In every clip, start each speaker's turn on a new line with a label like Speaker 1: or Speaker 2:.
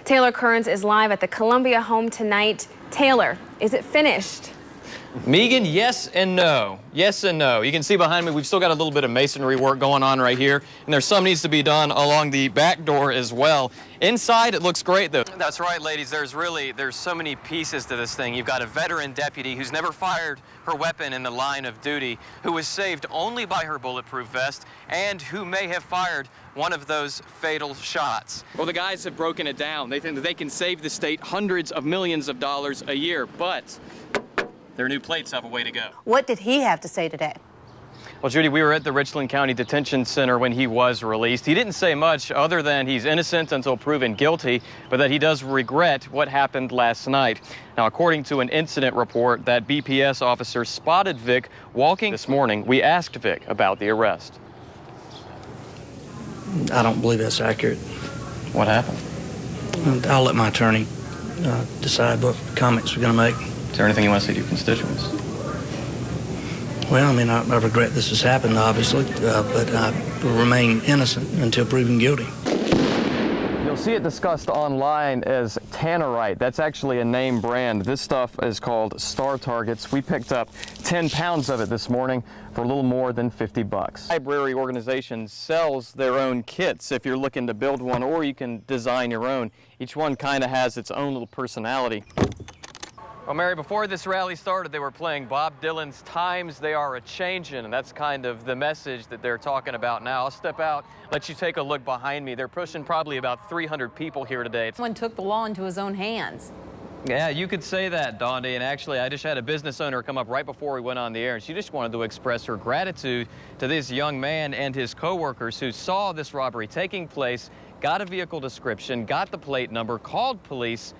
Speaker 1: Taylor Kearns is live at the Columbia home tonight. Taylor, is it finished?
Speaker 2: Megan, yes and no. Yes and no. You can see behind me, we've still got a little bit of masonry work going on right here, and there's some needs to be done along the back door as well. Inside, it looks great, though. That's right, ladies. There's so many pieces to this thing. You've got a veteran deputy who's never fired her weapon in the line of duty, who was saved only by her bulletproof vest, and who may have fired one of those fatal shots. Well, the guys have broken it down. They think that they can save the state hundreds of millions of dollars a year, but their new plates have a way to go.
Speaker 3: What did he have to say today?
Speaker 2: Well, Judy, we were at the Richland County Detention Center when he was released. He didn't say much other than he's innocent until proven guilty, but that he does regret what happened last night. Now, according to an incident report, that BPS officer spotted Vic walking this morning. We asked Vic about the arrest.
Speaker 4: I don't believe that's accurate.
Speaker 2: What happened?
Speaker 4: I'll let my attorney decide what comments we're going to make.
Speaker 2: Is there anything you want to say to your constituents?
Speaker 4: Well, I mean, I regret this has happened, obviously, but I will remain innocent until proven guilty.
Speaker 2: You'll see it discussed online as Tannerite. That's actually a name brand. This stuff is called Star Targets. We picked up 10 pounds of it this morning for a little more than 50 bucks. Library organization sells their own kits if you're looking to build one, or you can design your own. Each one kind of has its own little personality. Well, Mary, before this rally started, they were playing Bob Dylan's Times They Are A-Changin', and that's kind of the message that they're talking about now. I'll step out, let you take a look behind me. They're pushing probably about 300 people here today.
Speaker 3: Someone took the law into his own hands.
Speaker 2: Yeah, you could say that, Dondi, and actually I just had a business owner come up right before we went on the air, and she just wanted to express her gratitude to this young man and his co-workers who saw this robbery taking place, got a vehicle description, got the plate number, called police.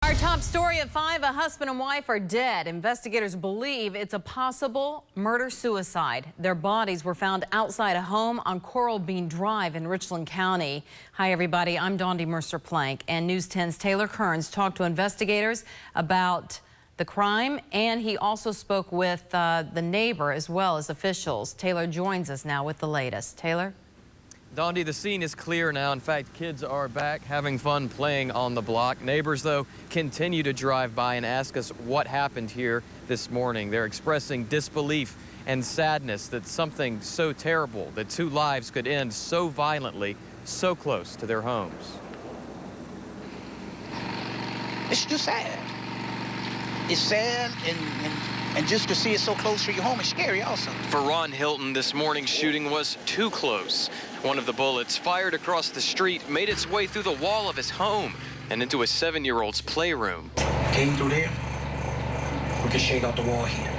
Speaker 3: Our top story at 5, a husband and wife are dead. Investigators believe it's a possible murder-suicide. Their bodies were found outside a home on Coral Bean Drive in Richland County. Hi, everybody. I'm Dondi Mercer-Plank, and News 10's Taylor Kearns talked to investigators about the crime, and he also spoke with the neighbor as well as officials. Taylor joins us now with the latest. Taylor?
Speaker 2: Dondi, the scene is clear now. In fact, kids are back having fun playing on the block. Neighbors, though, continue to drive by and ask us what happened here this morning. They're expressing disbelief and sadness that something so terrible, that 2 lives could end so violently, so close to their homes.
Speaker 5: It's just sad. It's sad, and just to see it so close to your home is scary also.
Speaker 2: For Ron Hilton, this morning's shooting was too close. One of the bullets fired across the street made its way through the wall of his home and into a 7-year-old's playroom.
Speaker 5: Came through there. We can shade out the wall here.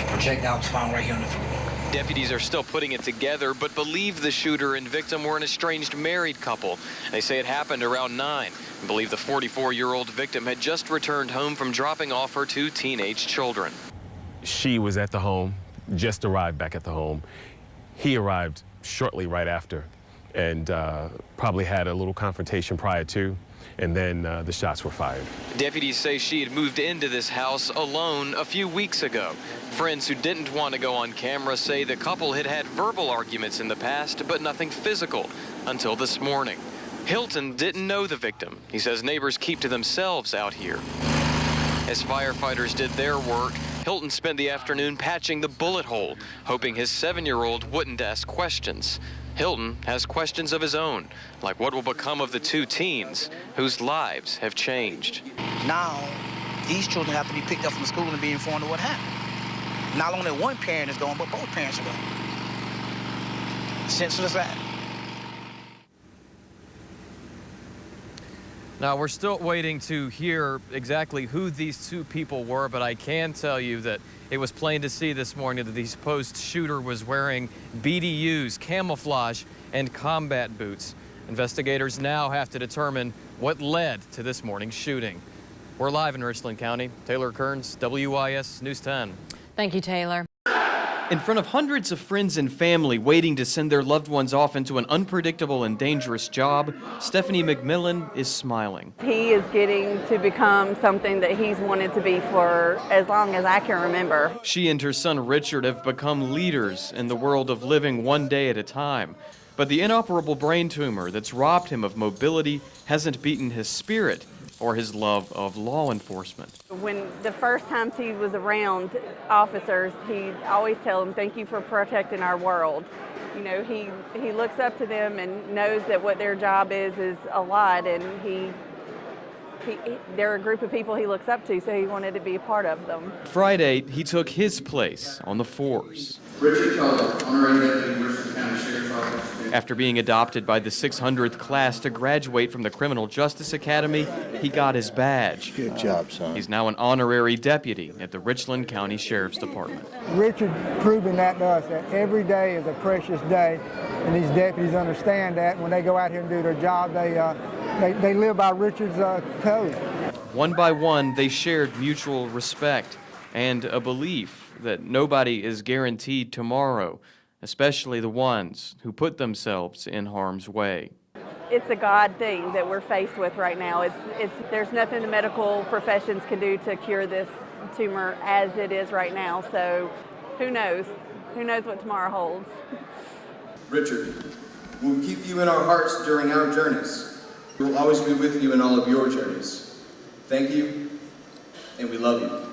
Speaker 5: Projectile was found right here on the floor.
Speaker 2: Deputies are still putting it together, but believe the shooter and victim were an estranged married couple. They say it happened around 9 and believe the 44-year-old victim had just returned home from dropping off her 2 teenage children.
Speaker 6: She was at the home, just arrived back at the home. He arrived shortly right after and probably had a little confrontation prior to, and then the shots were fired.
Speaker 2: Deputies say she had moved into this house alone a few weeks ago. Friends who didn't want to go on camera say the couple had had verbal arguments in the past, but nothing physical until this morning. Hilton didn't know the victim. He says neighbors keep to themselves out here. As firefighters did their work, Hilton spent the afternoon patching the bullet hole, hoping his 7-year-old wouldn't ask questions. Hilton has questions of his own, like what will become of the 2 teens whose lives have changed.
Speaker 5: Now, these children have to be picked up from school and be informed of what happened. Not only one parent is gone, but both parents are gone. Senseless act.
Speaker 2: Now, we're still waiting to hear exactly who these 2 people were, but I can tell you that it was plain to see this morning that the supposed shooter was wearing BDUs, camouflage, and combat boots. Investigators now have to determine what led to this morning's shooting. We're live in Richland County. Taylor Kearns, WIS News 10.
Speaker 3: Thank you, Taylor.
Speaker 2: In front of hundreds of friends and family waiting to send their loved ones off into an unpredictable and dangerous job, Stephanie McMillan is smiling.
Speaker 7: He is getting to become something that he's wanted to be for as long as I can remember.
Speaker 2: She and her son Richard have become leaders in the world of living one day at a time.
Speaker 8: But the inoperable brain tumor that's robbed him of mobility hasn't beaten his spirit or his love of law enforcement.
Speaker 7: When the first times he was around officers, he always tell them, "Thank you for protecting our world." You know, he looks up to them and knows that what their job is a lot, and they're a group of people he looks up to, so he wanted to be a part of them.
Speaker 8: Friday, he took his place on the force.
Speaker 9: Richard Keller, honorary deputy Richland County Sheriff's Office.
Speaker 8: After being adopted by the 600th class to graduate from the Criminal Justice Academy, he got his badge.
Speaker 10: Good job, son.
Speaker 8: He's now an honorary deputy at the Richland County Sheriff's Department.
Speaker 11: Richard proving that to us, that every day is a precious day, and these deputies understand that. When they go out here and do their job, they live by Richard's code.
Speaker 8: One by one, they shared mutual respect and a belief that nobody is guaranteed tomorrow, especially the ones who put themselves in harm's way.
Speaker 7: It's a God thing that we're faced with right now. There's nothing the medical professions can do to cure this tumor as it is right now, so who knows? Who knows what tomorrow holds?
Speaker 9: Richard, we'll keep you in our hearts during our journeys. We will always be with you in all of your journeys. Thank you, and we love you.